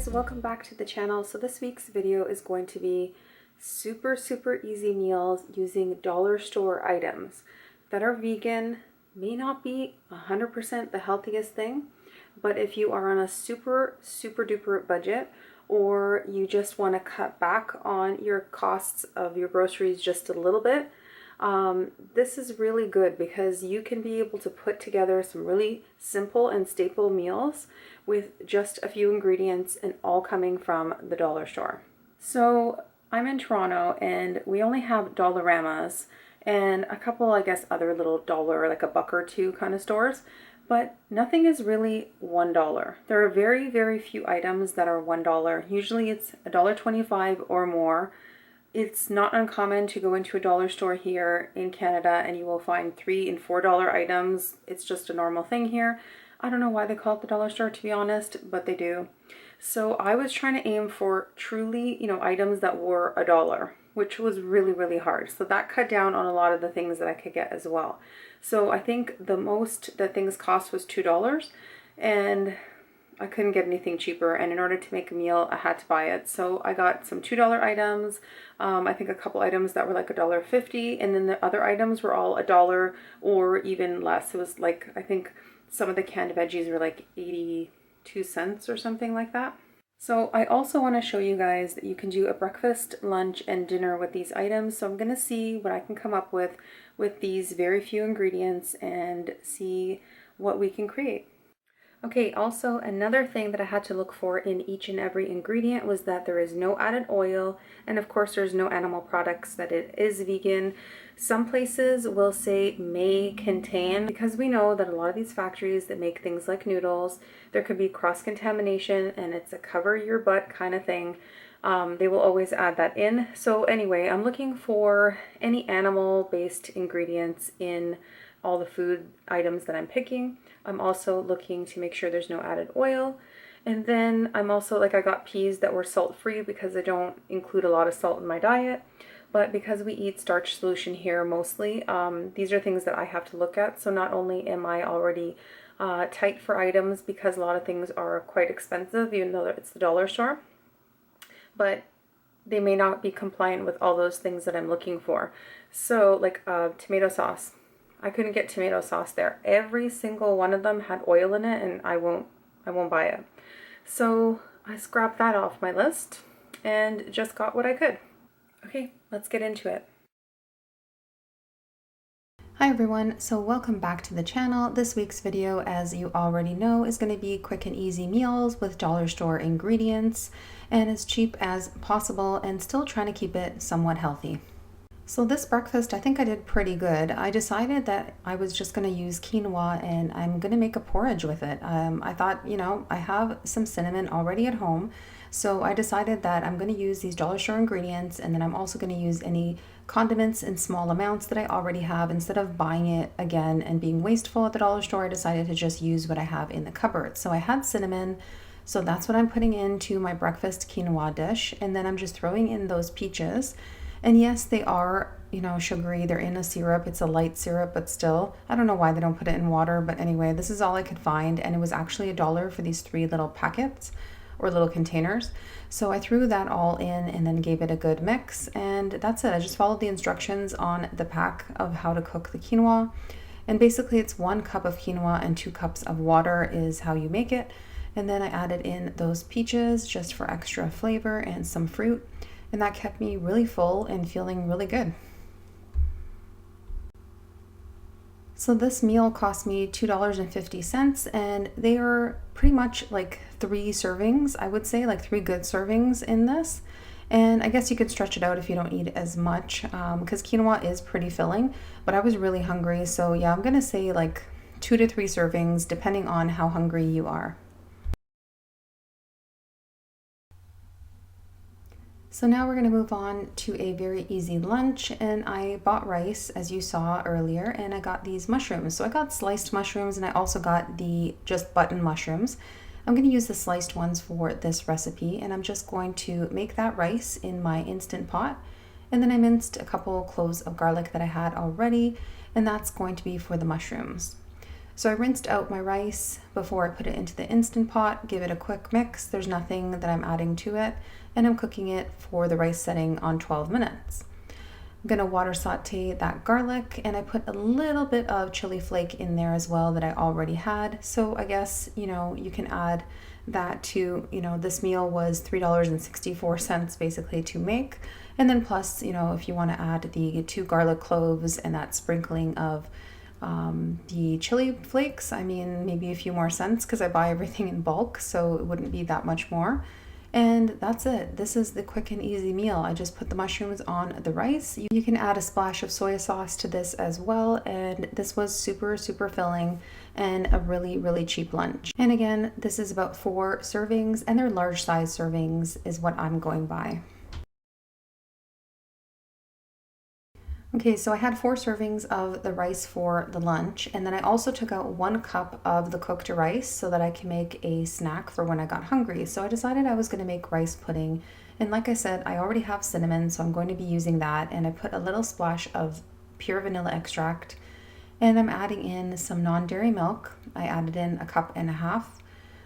guys, welcome back to the channel. So this week's video is going to be super easy meals using dollar store items that are vegan. May not be 100% the healthiest thing, but if you are on a super duper budget, or you just want to cut back on your costs of your groceries just a little bit, this is really good because you can be able to put together some really simple and staple meals with just a few ingredients and all coming from the dollar store. So I'm in Toronto and we only have Dollaramas and a couple, I guess, other little dollar, like a buck or two kind of stores, but nothing is really $1. There are very few items that are $1. Usually it's $1.25 or more. It's not uncommon to go into a dollar store here in Canada and you will find $3 and $4 items. It's just a normal thing here. I don't know why they call it the dollar store, to be honest, but they do. So I was trying to aim for truly, items that were $1, which was really hard. So that cut down on a lot of the things that I could get as well. So I think the most that things cost was $2, and I couldn't get anything cheaper, and in order to make a meal I had to buy it. So I got some $2 items, I think a couple items that were like $1.50, and then the other items were all $1 or even less. It was like, I think some of the canned veggies were like 82 cents or something like that. So I also want to show you guys that you can do a breakfast, lunch, and dinner with these items. So I'm going to see what I can come up with these very few ingredients and see what we can create. Okay, also another thing that I had to look for in each and every ingredient was that there is no added oil, and of course there's no animal products, that it is vegan. Some places will say may contain, because we know that a lot of these factories that make things like noodles, there could be cross-contamination and it's a cover your butt kind of thing. They will always add that in. So anyway, I'm looking for any animal-based ingredients in all the food items that I'm picking. I'm also looking to make sure there's no added oil. And then I'm also, I got peas that were salt-free because I don't include a lot of salt in my diet. But because we eat starch solution here mostly, these are things that I have to look at. So not only am I already tight for items because a lot of things are quite expensive, even though it's the dollar store, but they may not be compliant with all those things that I'm looking for. So like tomato sauce. I couldn't get tomato sauce there. Every single one of them had oil in it, and I won't buy it. So I scrapped that off my list and just got what I could. Okay, let's get into it. Hi everyone, so welcome back to the channel. This week's video, as you already know, is going to be quick and easy meals with dollar store ingredients and as cheap as possible, and still trying to keep it somewhat healthy. So this breakfast, I think I did pretty good. I decided that I was just going to use quinoa and I'm going to make a porridge with it. I thought, I have some cinnamon already at home. So I decided that I'm going to use these dollar store ingredients, and then I'm also going to use any condiments in small amounts that I already have. Instead of buying it again and being wasteful at the dollar store, I decided to just use what I have in the cupboard. So I had cinnamon. So that's what I'm putting into my breakfast quinoa dish. And then I'm just throwing in those peaches. And yes, they are, sugary. They're in a syrup. It's a light syrup, but still, I don't know why they don't put it in water. But anyway, this is all I could find. And it was actually $1 for these 3 little packets or little containers. So I threw that all in and then gave it a good mix. And that's it. I just followed the instructions on the pack of how to cook the quinoa. And basically it's 1 cup of quinoa and 2 cups of water is how you make it. And then I added in those peaches just for extra flavor and some fruit. And that kept me really full and feeling really good. So this meal cost me $2.50, and they are pretty much like 3 servings, I would say, like 3 good servings in this. And I guess you could stretch it out if you don't eat as much, because quinoa is pretty filling, but I was really hungry. So yeah, I'm gonna say like 2 to 3 servings, depending on how hungry you are. So now we're going to move on to a very easy lunch, and I bought rice, as you saw earlier, and I got these mushrooms. So I got sliced mushrooms, and I also got the just button mushrooms. I'm going to use the sliced ones for this recipe, and I'm just going to make that rice in my Instant Pot. And then I minced a couple cloves of garlic that I had already, and that's going to be for the mushrooms. So I rinsed out my rice before I put it into the Instant Pot, give it a quick mix. There's nothing that I'm adding to it, and I'm cooking it for the rice setting on 12 minutes. I'm gonna water saute that garlic, and I put a little bit of chili flake in there as well that I already had. So I guess, you can add that to, this meal was $3.64 basically to make. And then plus, if you want to add the 2 garlic cloves and that sprinkling of the chili flakes, I mean, maybe a few more cents because I buy everything in bulk, so it wouldn't be that much more. And that's it. This is the quick and easy meal. I just put the mushrooms on the rice. You can add a splash of soy sauce to this as well. And this was super, super filling and a really, really cheap lunch. And again, this is about 4 servings, and they're large size servings is what I'm going by. Okay, so I had 4 servings of the rice for the lunch, and then I also took out 1 cup of the cooked rice so that I can make a snack for when I got hungry. So I decided I was going to make rice pudding, and like I said, I already have cinnamon, so I'm going to be using that, and I put a little splash of pure vanilla extract, and I'm adding in some non-dairy milk. I added in 1.5 cups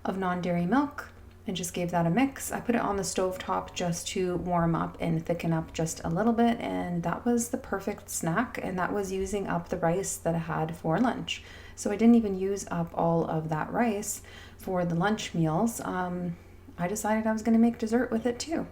of non-dairy milk, and just gave that a mix. I put it on the stovetop just to warm up and thicken up just a little bit, and that was the perfect snack, and that was using up the rice that I had for lunch. So I didn't even use up all of that rice for the lunch meals. I decided I was gonna make dessert with it too.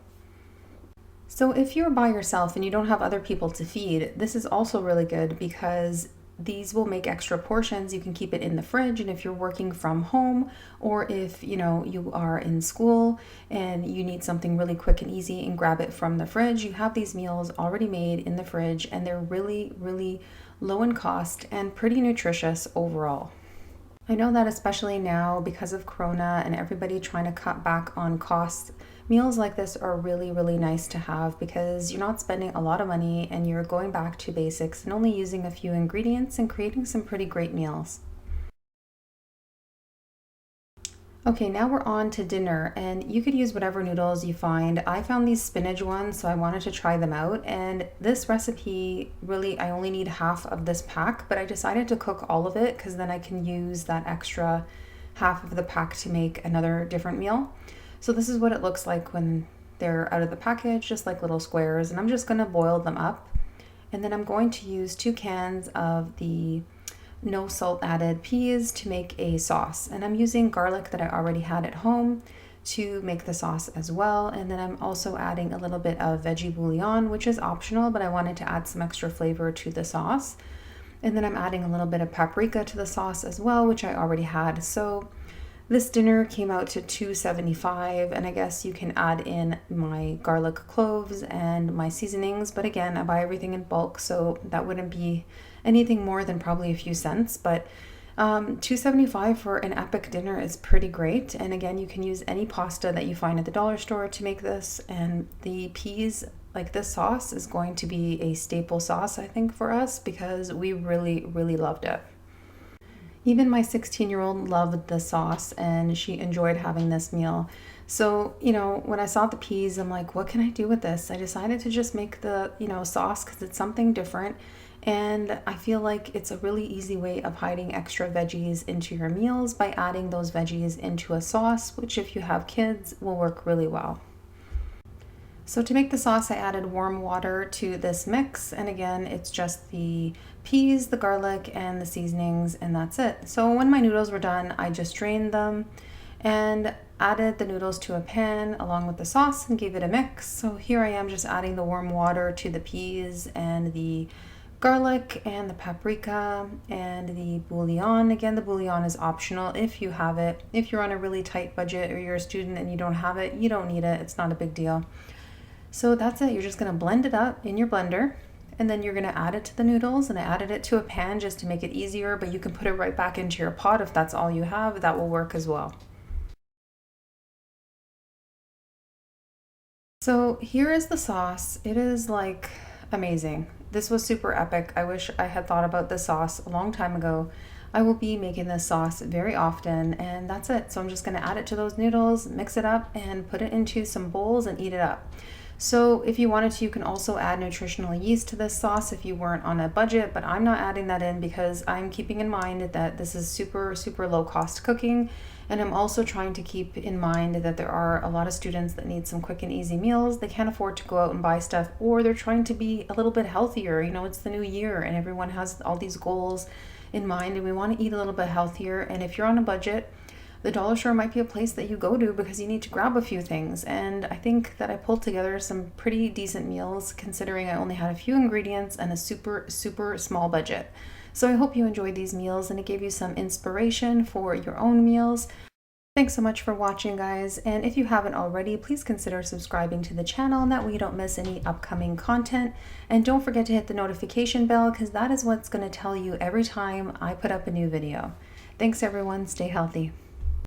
So if you're by yourself and you don't have other people to feed, this is also really good because these will make extra portions. You can keep it in the fridge, and if you're working from home, or if you are in school and you need something really quick and easy and grab it from the fridge, you have these meals already made in the fridge, and they're really, really low in cost and pretty nutritious overall. I know that especially now because of Corona and everybody trying to cut back on costs, meals like this are really, really nice to have because you're not spending a lot of money and you're going back to basics and only using a few ingredients and creating some pretty great meals. Okay, now we're on to dinner, and you could use whatever noodles you find. I found these spinach ones, so I wanted to try them out. And this recipe, really, I only need half of this pack, but I decided to cook all of it because then I can use that extra half of the pack to make another different meal. So this is what it looks like when they're out of the package, just like little squares, and I'm just gonna boil them up. And then I'm going to use 2 cans of the no salt added peas to make a sauce. And I'm using garlic that I already had at home to make the sauce as well. And then I'm also adding a little bit of veggie bouillon, which is optional, but I wanted to add some extra flavor to the sauce. And then I'm adding a little bit of paprika to the sauce as well, which I already had. So this dinner came out to $2.75, and I guess you can add in my garlic cloves and my seasonings, but again, I buy everything in bulk, so that wouldn't be anything more than probably a few cents, but $2.75 for an epic dinner is pretty great. And again, you can use any pasta that you find at the dollar store to make this, and the peas, like this sauce, is going to be a staple sauce, I think, for us because we really, really loved it. Even my 16-year-old loved the sauce and she enjoyed having this meal. So, when I saw the peas, I'm like, what can I do with this? I decided to just make the, sauce because it's something different. And I feel like it's a really easy way of hiding extra veggies into your meals by adding those veggies into a sauce, which if you have kids will work really well. So to make the sauce, I added warm water to this mix, and again, it's just the peas, the garlic, and the seasonings, and that's it. So when my noodles were done, I just drained them and added the noodles to a pan along with the sauce and gave it a mix. So here I am just adding the warm water to the peas and the garlic and the paprika and the bouillon. Again, the bouillon is optional if you have it. If you're on a really tight budget or you're a student and you don't have it, you don't need it. It's not a big deal. So that's it. You're just going to blend it up in your blender, and then you're going to add it to the noodles. And I added it to a pan just to make it easier, but you can put it right back into your pot if that's all you have. That will work as well. So here is the sauce. It is like amazing. This was super epic. I wish I had thought about this sauce a long time ago. I will be making this sauce very often, and that's it. So I'm just going to add it to those noodles, mix it up, and put it into some bowls and eat it up. So if you wanted to, you can also add nutritional yeast to this sauce if you weren't on a budget, but I'm not adding that in because I'm keeping in mind that this is super, super low cost cooking. And I'm also trying to keep in mind that there are a lot of students that need some quick and easy meals. They can't afford to go out and buy stuff, or they're trying to be a little bit healthier. You know, it's the new year and everyone has all these goals in mind and we want to eat a little bit healthier. And if you're on a budget, the dollar store might be a place that you go to because you need to grab a few things. And I think that I pulled together some pretty decent meals considering I only had a few ingredients and a super, super small budget. So I hope you enjoyed these meals and it gave you some inspiration for your own meals. Thanks so much for watching, guys. And if you haven't already, please consider subscribing to the channel, and that way you don't miss any upcoming content. And don't forget to hit the notification bell because that is what's going to tell you every time I put up a new video. Thanks everyone. Stay healthy.